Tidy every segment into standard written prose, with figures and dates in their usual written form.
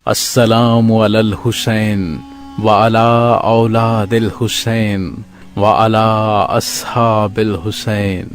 السلام علی الحسین وعلی اولاد الحسین وعلی اصحاب الحسین۔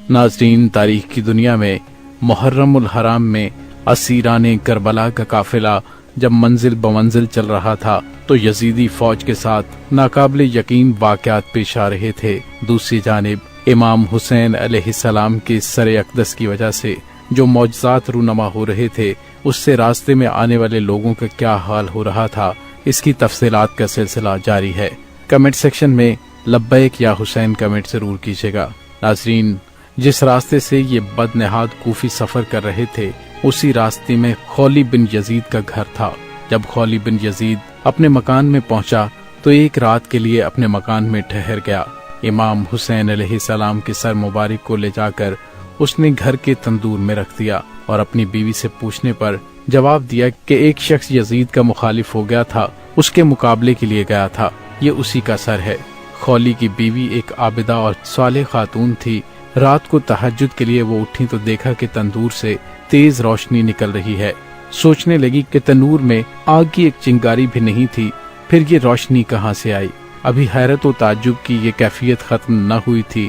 ناظرین، تاریخ کی دنیا میں محرم الحرام میں اسیران کربلا کا قافلہ جب منزل بمنزل چل رہا تھا تو یزیدی فوج کے ساتھ ناقابل یقین واقعات پیش آ رہے تھے۔ دوسری جانب امام حسین علیہ السلام کے سر اقدس کی وجہ سے جو معجزات رونما ہو رہے تھے، اس سے راستے میں آنے والے لوگوں کا کیا حال ہو رہا تھا، اس کی تفصیلات کا سلسلہ جاری ہے۔ کمنٹ سیکشن میں لبیک یا حسین کمنٹ ضرور کیجیے گا۔ ناظرین، جس راستے سے یہ بدنہاد کوفی سفر کر رہے تھے، اسی راستے میں خولی بن یزید کا گھر تھا۔ جب خولی بن یزید اپنے مکان میں پہنچا تو ایک رات کے لیے اپنے مکان میں ٹھہر گیا۔ امام حسین علیہ السلام کے سر مبارک کو لے جا کر اس نے گھر کے تندور میں رکھ دیا اور اپنی بیوی سے پوچھنے پر جواب دیا کہ ایک شخص یزید کا مخالف ہو گیا تھا، اس کے مقابلے کے لیے گیا تھا، یہ اسی کا سر ہے۔ خولی کی بیوی ایک عابدہ اور صالح خاتون تھی۔ رات کو تہجد کے لیے وہ اٹھی تو دیکھا کہ تندور سے تیز روشنی نکل رہی ہے۔ سوچنے لگی کہ تنور میں آگ کی ایک چنگاری بھی نہیں تھی، پھر یہ روشنی کہاں سے آئی؟ ابھی حیرت و تعجب کی یہ کیفیت ختم نہ ہوئی تھی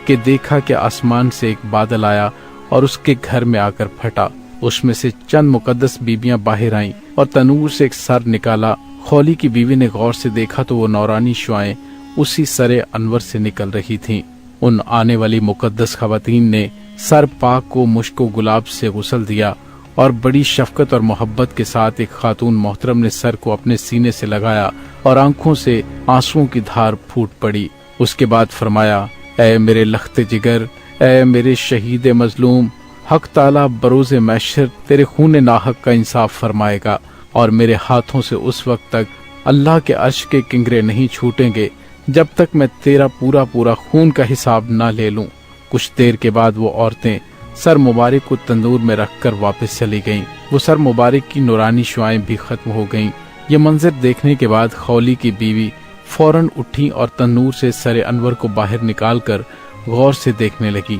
کہ دیکھا کہ آسمان سے ایک بادل آیا اور اس کے گھر میں آ کر پھٹا۔ اس میں سے چند مقدس بیبیاں باہر آئیں اور تنور سے ایک سر نکالا۔ خولی کی بیوی نے غور سے دیکھا تو وہ نورانی شعائیں اسی سر انور سے نکل رہی تھیں۔ ان آنے والی مقدس خواتین نے سر پاک کو مشک و گلاب سے غسل دیا اور بڑی شفقت اور محبت کے ساتھ ایک خاتون محترم نے سر کو اپنے سینے سے لگایا اور آنکھوں سے آنسوؤں کی دھار پھوٹ پڑی۔ اس کے بعد فرمایا، اے میرے لخت جگر، اے میرے شہید مظلوم، حق تعالیٰ بروز محشر تیرے خون ناحق کا انصاف فرمائے گا، اور میرے ہاتھوں سے اس وقت تک اللہ کے عرش کے کنگرے نہیں چھوٹیں گے جب تک میں تیرا پورا خون کا حساب نہ لے لوں۔ کچھ دیر کے بعد وہ عورتیں سر مبارک کو تندور میں رکھ کر واپس چلی گئیں۔ وہ سر مبارک کی نورانی شعائیں بھی ختم ہو گئیں۔ یہ منظر دیکھنے کے بعد خولی کی بیوی فوراً اٹھی اور تنور سے سر انور کو باہر نکال کر غور سے دیکھنے لگی۔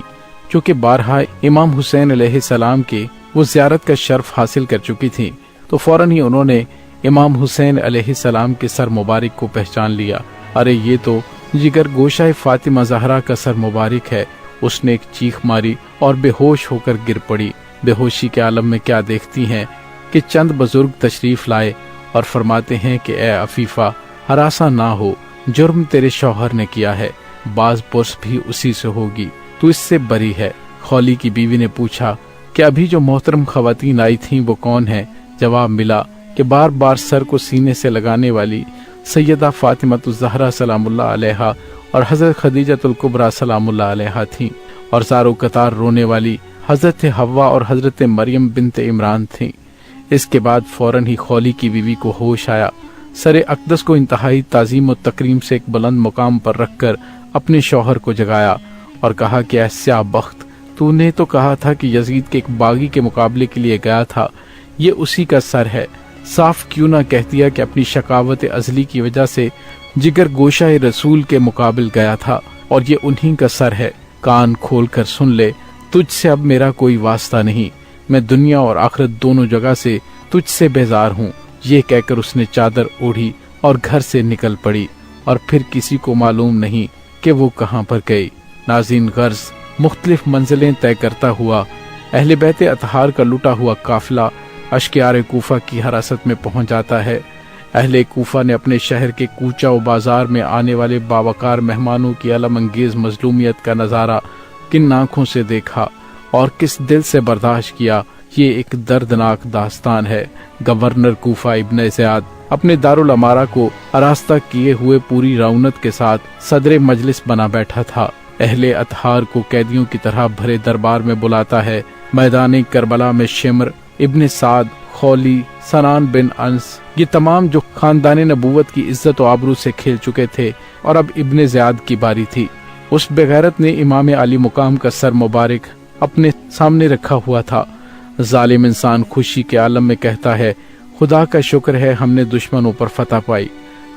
چونکہ بارہا امام حسین علیہ السلام کے وہ زیارت کا شرف حاصل کر چکی تھی، تو فوراً ہی انہوں نے امام حسین علیہ السلام کے سر مبارک کو پہچان لیا۔ ارے یہ تو جگر گوشہ فاطمہ زہرا کا سر مبارک ہے۔ اس نے ایک چیخ ماری اور بے ہوش ہو کر گر پڑی۔ بے ہوشی کے عالم میں کیا دیکھتی ہیں کہ چند بزرگ تشریف لائے اور فرماتے ہیں کہ اے عفیفہ، ہراساں نہ ہو، جرم تیرے شوہر نے کیا ہے، باز پرس بھی اسی سے ہوگی، تو اس سے بری ہے۔ خولی کی بیوی نے پوچھا کہ ابھی جو محترم خواتین آئی تھیں وہ کون ہیں؟ جواب ملا کہ بار بار سر کو سینے سے لگانے والی سیدہ فاطمہ الزہرا سلام اللہ علیہا اور حضرت خدیجہ الکبریٰ سلام اللہ علیہا تھیں، اور زارو قطار رونے والی حضرت حوا اور حضرت مریم بنت عمران تھیں۔ اس کے بعد فوراً ہی خولی کی بیوی کو ہوش آیا۔ سر اقدس کو انتہائی تعظیم و تکریم سے ایک بلند مقام پر رکھ کر اپنے شوہر کو جگایا اور کہا کہ اے سیاہ بخت، تو نے تو کہا تھا کہ یزید کے ایک باغی کے مقابلے کے لیے گیا تھا، یہ اسی کا سر ہے۔ صاف کیوں نہ کہتی ہے کہ اپنی شقاوت ازلی کی وجہ سے جگر گوشہ رسول کے مقابل گیا تھا، اور یہ انہی کا سر ہے۔ کان کھول کر سن لے، تجھ سے اب میرا کوئی واسطہ نہیں، میں دنیا اور آخرت دونوں جگہ سے تجھ سے بیزار ہوں۔ یہ کہہ کر اس نے چادر اوڑھی اور گھر سے نکل پڑی، اور پھر کسی کو معلوم نہیں کہ وہ کہاں پر گئی۔ ناظرین، غرض مختلف منزلیں طے کرتا ہوا اہل بیت اطہار کا لٹا ہوا قافلہ اشکیار کوفہ کی حراست میں پہنچ جاتا ہے۔ اہل کوفہ نے اپنے شہر کے کوچہ و بازار میں آنے والے باوقار مہمانوں کی علم انگیز مظلومیت کا نظارہ کن آنکھوں سے دیکھا اور کس دل سے برداشت کیا، یہ ایک دردناک داستان ہے۔ گورنر کوفہ ابن زیاد اپنے دارالامارہ کو آراستہ کیے ہوئے پوری رونت کے ساتھ صدر مجلس بنا بیٹھا تھا۔ اہل اطہار کو قیدیوں کی طرح بھرے دربار میں بلاتا ہے۔ میدان کربلا میں شمر ابن سعد، خولی، سنان بن انس، یہ تمام جو خاندان نبوت کی عزت و آبرو سے کھیل چکے تھے، اور اب ابن زیاد کی باری تھی۔ اس بغیرت نے امام علی مقام کا سر مبارک اپنے سامنے رکھا ہوا تھا۔ ظالم انسان خوشی کے عالم میں کہتا ہے، خدا کا شکر ہے ہم نے دشمنوں پر فتح پائی،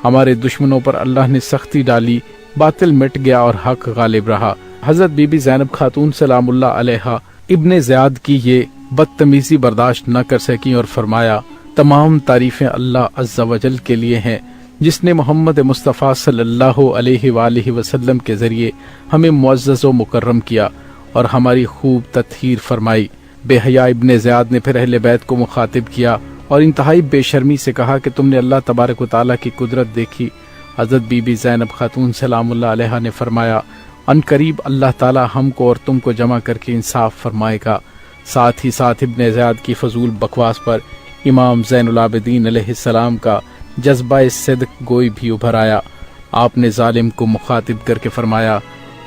ہمارے دشمنوں پر اللہ نے سختی ڈالی، باطل مٹ گیا اور حق غالب رہا۔ حضرت بی بی زینب خاتون سلام اللہ علیہا ابن زیاد کی یہ بدتمیزی برداشت نہ کر سکیں اور فرمایا، تمام تعریفیں اللہ عز و جل کے لیے ہیں، جس نے محمد مصطفیٰ صلی اللہ علیہ وآلہ وسلم کے ذریعے ہمیں معزز و مکرم کیا اور ہماری خوب تطہیر فرمائی۔ بے حیا ابن زیاد نے پھر اہل بیت کو مخاطب کیا اور انتہائی بے شرمی سے کہا کہ تم نے اللہ تبارک و تعالیٰ کی قدرت دیکھی؟ حضرت بی بی زینب خاتون سلام اللہ علیہا نے فرمایا، ان قریب اللہ تعالیٰ ہم کو اور تم کو جمع کر کے انصاف فرمائے گا۔ ساتھ ہی ساتھ ابن زیاد کی فضول بکواس پر امام زین العابدین علیہ السلام کا جذبہ صدق گوئی بھی ابھر آیا۔ آپ نے ظالم کو مخاطب کر کے فرمایا،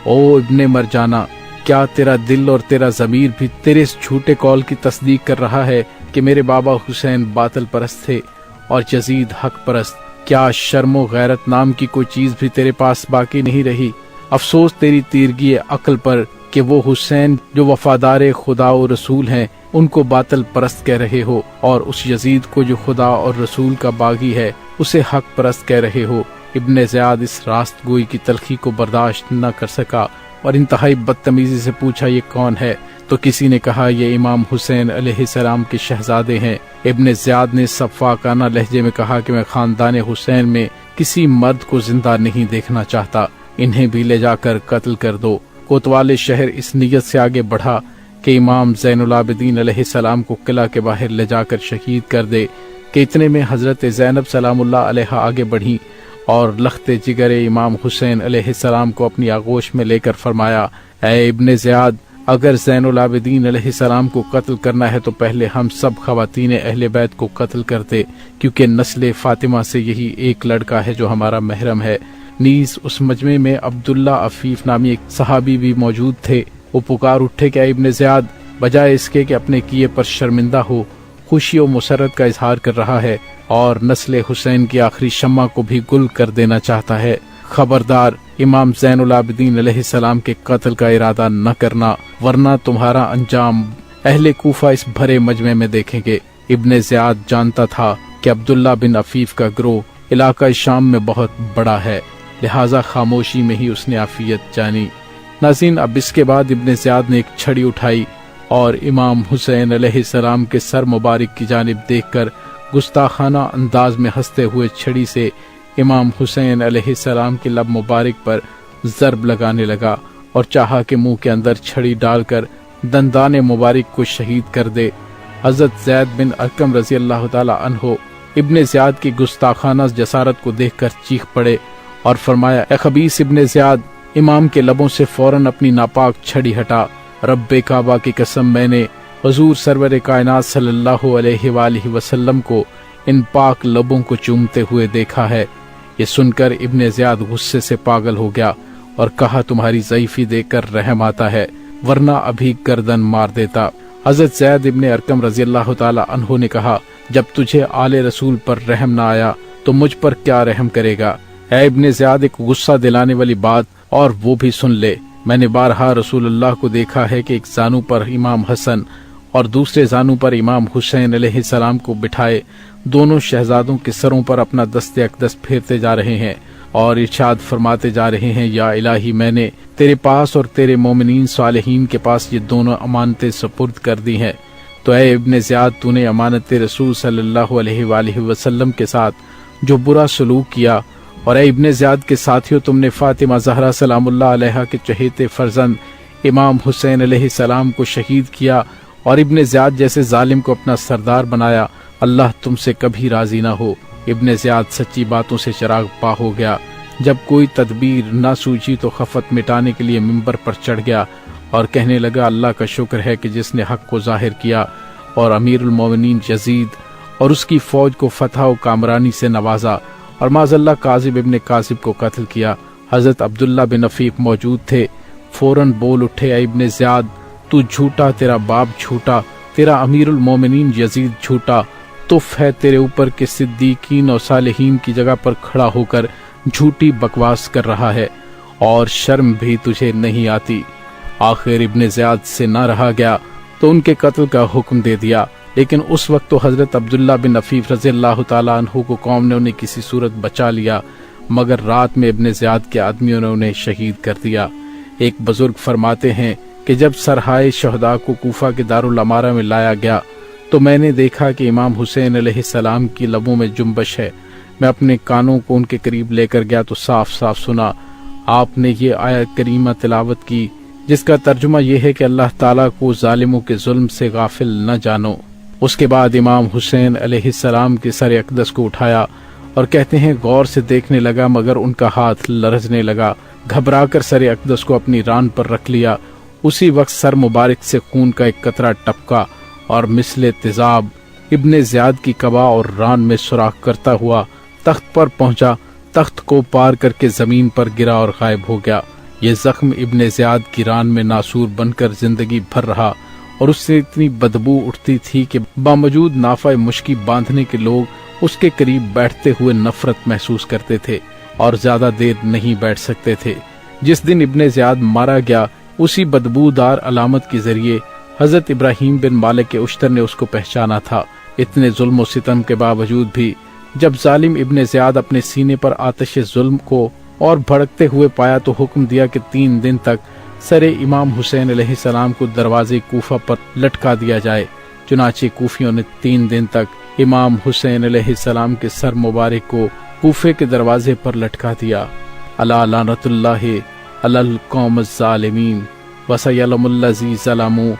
او ابن مرجانہ، کیا تیرا دل اور تیرا ضمیر بھی تیرے اس جھوٹے قول کی تصدیق کر رہا ہے کہ میرے بابا حسین باطل پرست تھے اور یزید حق پرست؟ کیا شرم و غیرت نام کی کوئی چیز بھی تیرے پاس باقی نہیں رہی؟ افسوس تیری تیرگی عقل پر کہ وہ حسین جو وفادار خدا و رسول ہیں ان کو باطل پرست کہہ رہے ہو، اور اس یزید کو جو خدا اور رسول کا باغی ہے اسے حق پرست کہہ رہے ہو۔ ابن زیاد اس راست گوئی کی تلخی کو برداشت نہ کر سکا اور انتہائی بدتمیزی سے پوچھا، یہ کون ہے؟ تو کسی نے کہا، یہ امام حسین علیہ السلام کے شہزادے ہیں۔ ابن زیاد نے صفاقانہ لہجے میں کہا کہ میں خاندان حسین میں کسی مرد کو زندہ نہیں دیکھنا چاہتا، انہیں بھی لے جا کر قتل کر دو۔ کوتوال شہر اس نیت سے آگے بڑھا کہ امام زین العابدین علیہ السلام کو قلعہ کے باہر لے جا کر شہید کر دے کہ اتنے میں حضرت زینب سلام اللہ علیہا آگے بڑھی اور لخت جگر امام حسین علیہ السلام کو اپنی آغوش میں لے کر فرمایا، اے ابن زیاد، اگر زین العابدین علیہ السلام کو قتل کرنا ہے تو پہلے ہم سب خواتین اہل بیت کو قتل کرتے، کیونکہ نسل فاطمہ سے یہی ایک لڑکا ہے جو ہمارا محرم ہے۔ نیز اس مجمع میں عبداللہ عفیف نامی ایک صحابی بھی موجود تھے۔ وہ پکار اٹھے کہ اے ابن زیاد، بجائے اس کے کہ اپنے کیے پر شرمندہ ہو، خوشی و مسرت کا اظہار کر رہا ہے اور نسل حسین کی آخری شمع کو بھی گل کر دینا چاہتا ہے۔ خبردار، امام زین العابدین علیہ السلام کے قتل کا ارادہ نہ کرنا، ورنہ تمہارا انجام اہل کوفہ اس بھرے مجمع میں دیکھیں گے۔ ابن زیاد جانتا تھا کہ عبداللہ بن عفیف کا گروہ علاقہ شام میں بہت بڑا ہے، لہٰذا خاموشی میں ہی اس نے عافیت جانی۔ ناظرین، اب اس کے بعد ابن زیاد نے ایک چھڑی اٹھائی اور امام حسین علیہ السلام کے سر مبارک کی جانب دیکھ کر گستاخانہ انداز میں ہنستے ہوئے چھڑی سے امام حسین علیہ السلام کے لب مبارک پر ضرب لگانے لگا اور چاہا کہ منہ کے اندر چھڑی ڈال کر دندان مبارک کو شہید کر دے۔ حضرت زید بن ارقم رضی اللہ تعالی عنہ ابن زیاد کی گستاخانہ جسارت کو دیکھ کر چیخ پڑے اور فرمایا، اے خبیث ابن زیاد، امام کے لبوں سے فوراً اپنی ناپاک چھڑی ہٹا۔ رب کعبہ کی قسم، میں نے حضور سرور کائنات صلی اللہ علیہ وآلہ وسلم کو ان پاک لبوں کو چومتے ہوئے دیکھا ہے۔ یہ سن کر ابن زیاد غصے سے پاگل ہو گیا اور کہا، تمہاری ضعیفی دیکھ کر رحم آتا ہے، ورنہ ابھی گردن مار دیتا۔ حضرت زید ابن ارقم رضی اللہ تعالی عنہ نے کہا، جب تجھے آل رسول پر رحم نہ آیا تو مجھ پر کیا رحم کرے گا؟ اے ابن زیاد، ایک غصہ دلانے والی بات اور وہ بھی سن لے۔ میں نے بارہا رسول اللہ کو دیکھا ہے کہ ایک زانو پر امام حسن اور دوسرے زانو پر امام حسین علیہ السلام کو بٹھائے دونوں شہزادوں کے سروں پر اپنا دست اقدس پھیرتے جا رہے ہیں اور ارشاد فرماتے جا رہے ہیں، یا الہی، میں نے تیرے پاس اور تیرے مومنین صالحین کے پاس یہ دونوں امانتیں سپرد کر دی ہیں۔ تو اے ابن زیاد، تو نے امانت رسول صلی اللہ علیہ وآلہ وسلم کے ساتھ جو برا سلوک کیا، اور اے ابن زیاد کے ساتھیوں، تم نے فاطمہ زہرا سلام اللہ علیہا کے چہیتے فرزند امام حسین علیہ السلام کو شہید کیا اور ابن زیاد جیسے ظالم کو اپنا سردار بنایا۔ اللہ تم سے کبھی راضی نہ ہو۔ ابن زیاد سچی باتوں سے چراغ پا ہو گیا۔ جب کوئی تدبیر نہ سوچی تو خفت مٹانے کے لیے ممبر پر چڑھ گیا اور کہنے لگا، اللہ کا شکر ہے کہ جس نے حق کو ظاہر کیا اور امیر المومنین یزید اور اس کی فوج کو فتح و کامرانی سے نوازا اور معاذ اللہ کاذب ابن کاذب کو قتل کیا۔ حضرت عبداللہ بن عفیف موجود تھے، فوراً بول اٹھے، اے ابن زیاد، تو جھوٹا، تیرا باپ جھوٹا، تیرا امیر المومنین یزید جھوٹا، تف ہے تیرے اوپر کہ صدیقین اور صالحین کی جگہ پر کھڑا ہو کر جھوٹی بکواس کر رہا ہے، اور شرم بھی تجھے نہیں آتی۔ آخر ابن زیاد سے نہ رہا گیا تو ان کے قتل کا حکم دے دیا، لیکن اس وقت تو حضرت عبداللہ بن عفیف رضی اللہ تعالیٰ عنہ کو قوم نے انہیں کسی صورت بچا لیا، مگر رات میں ابن زیاد کے آدمیوں نے انہیں شہید کر دیا۔ ایک بزرگ فرماتے ہیں کہ جب سرہائے شہداء کو کوفہ کے دارالامارہ میں لایا گیا تو میں نے دیکھا کہ امام حسین علیہ السلام کی لبوں میں جنبش ہے۔ میں اپنے کانوں کو ان کے قریب لے کر گیا تو صاف صاف سنا آپ نے یہ آیت کریمہ تلاوت کی، جس کا ترجمہ یہ ہے کہ اللہ تعالیٰ کو ظالموں کے ظلم سے غافل نہ جانو۔ اس کے بعد امام حسین علیہ السلام کے سر اقدس کو اٹھایا اور کہتے ہیں غور سے دیکھنے لگا مگر ان کا ہاتھ لرزنے لگا، گھبرا کر سر اقدس کو اپنی ران پر رکھ لیا۔ اسی وقت سر مبارک سے خون کا ایک قطرہ ٹپکا اور مثل تیزاب ابن زیاد کی قبا اور ران میں سوراخ کرتا ہوا تخت پر پہنچا، تخت کو پار کر کے زمین پر گرا اور غائب ہو گیا۔ یہ زخم ابن زیاد کی ران میں ناسور بن کر زندگی بھر رہا اور اس سے اتنی بدبو اٹھتی تھی کہ باوجود نافع مشکی باندھنے کے لوگ اس کے قریب بیٹھتے ہوئے نفرت محسوس کرتے تھے اور زیادہ دیر نہیں بیٹھ سکتے تھے۔ جس دن ابن زیاد مارا گیا اسی بدبودار علامت کے ذریعے حضرت ابراہیم بن مالک اشتر نے اس کو پہچانا تھا۔ اتنے ظلم و ستم کے باوجود بھی جب ظالم ابن زیاد اپنے سینے پر آتش ظلم کو اور بھڑکتے ہوئے پایا تو حکم دیا کہ 3 دن تک سر امام حسین علیہ السلام کو دروازے کوفہ پر لٹکا دیا جائے۔ چنانچہ کوفیوں نے 3 دن تک امام حسین علیہ السلام کے سر مبارک کو کوفے کے دروازے پر لٹکا دیا۔ الا لعنت اللہ علی القوم الظالمین وسیعلم الذی ظلموا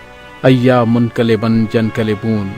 ایا منقلبا ینقلبون۔